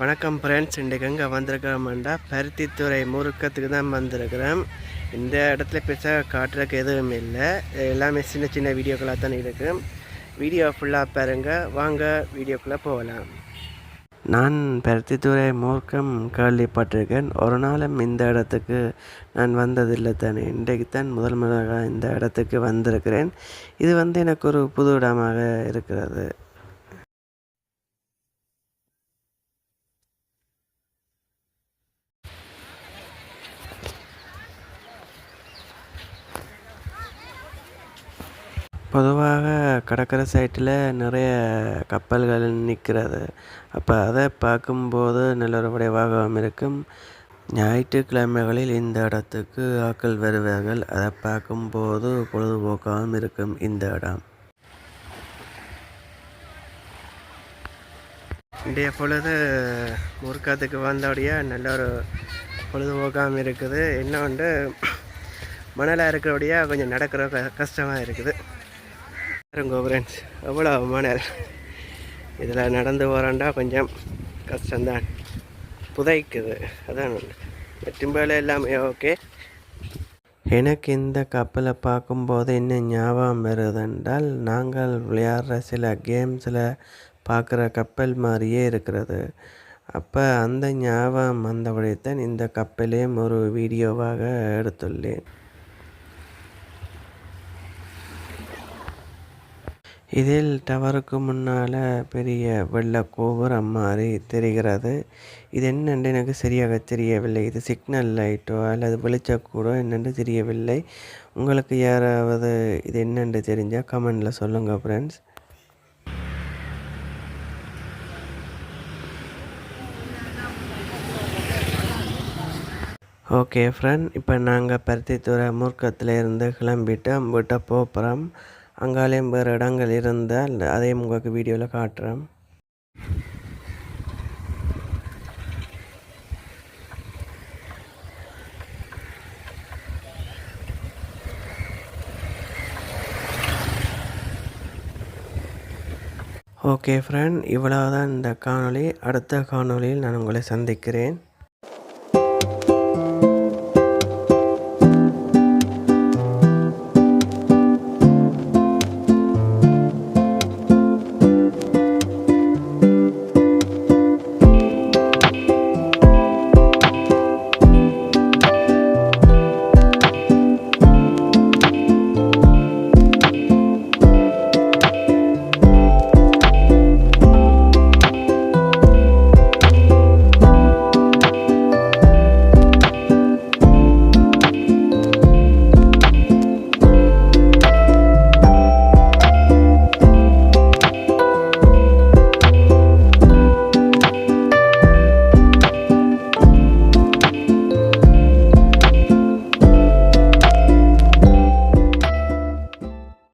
வணக்கம் ஃப்ரெண்ட்ஸ், இன்றைக்கு எங்கே வந்திருக்கிறோம்டா பருத்தித்துறை முறுக்கத்துக்கு தான் வந்திருக்கிறோம். இந்த இடத்துல பெருசாக காட்டுறதுக்கு எதுவும் இல்லை, எல்லாமே சின்ன சின்ன வீடியோக்களாக தான் இருக்குது. வீடியோ ஃபுல்லாக பாருங்க, வாங்க வீடியோக்குள்ளே போகலாம். நான் பருத்தித்துறை முறுக்கம் கேள்விப்பட்டிருக்கேன், ஒரு நாளும் இந்த இடத்துக்கு நான் வந்ததில்லை தானே. இன்றைக்கு தான் முதல் முறையாக இந்த இடத்துக்கு வந்திருக்கிறேன். இது எனக்கு ஒரு புது இடமாக இருக்கிறது. பொதுவாக கடற்கரை சைட்டில் நிறைய கப்பல்கள் நிற்கிறது. அப்போ அதை பார்க்கும்போது நல்ல ஒரு வடிவாகவும் இருக்கும். ஞாயிற்றுக்கிழமைகளில் இந்த இடத்துக்கு ஆட்கள் வருவார்கள். அதை பார்க்கும்போது பொழுதுபோக்காகவும் இருக்கும் இந்த இடம். இன்றைய பொழுது முறுக்காத்துக்கு வந்தபடியாக நல்ல ஒரு பொழுதுபோக்காகவும் இருக்குது. இன்னொன்று மணலாக இருக்கிறபடியாக கொஞ்சம் நடக்கிற கஷ்டமாக இருக்குது. ஃப்ரெண்ட்ஸ், எவ்வளோ மணல் இதில் நடந்து போகிறாண்டா கொஞ்சம் கஷ்டம்தான், புதைக்குது. அதான் வெட்டும்பேல எல்லாமே ஓகே. எனக்கு இந்த கப்பலை பார்க்கும்போது என்ன ஞாபகம் வருதுன்றால், நாங்கள் விளையாடுற சில கேம்ஸில் பார்க்குற கப்பல் மாதிரியே இருக்கிறது. அப்போ அந்த ஞாபகம் வந்தபடித்தான் இந்த கப்பலையும் ஒரு வீடியோவாக எடுத்துள்ளேன். இதில் டவருக்கு முன்னால் பெரிய வெள்ளை கோபுரம் மாதிரி தெரிகிறது. இது என்னென்று எனக்கு சரியாக தெரியவில்லை. இது சிக்னல் லைட்டோ அல்லது வெளிச்சக்கூடோ என்னென்று தெரியவில்லை. உங்களுக்கு யாராவது இது என்னென்று தெரிஞ்சால் கமெண்டில் சொல்லுங்கள் ஃப்ரெண்ட்ஸ். ஓகே ஃப்ரெண்ட், இப்போ நாங்கள் பருத்தித்துறை முறுக்கத்தில் இருந்து கிளம்பிட்டு அம்பிட்ட போகிறோம். அங்காலேயும் வேறு இடங்கள் இருந்தால் அதையும் உங்களுக்கு வீடியோவில் காட்டுறேன். ஓகே ஃப்ரெண்ட், இவ்வளவுதான் இந்த காணொளி. அடுத்த காணொளியில் நான் உங்களை சந்திக்கிறேன்.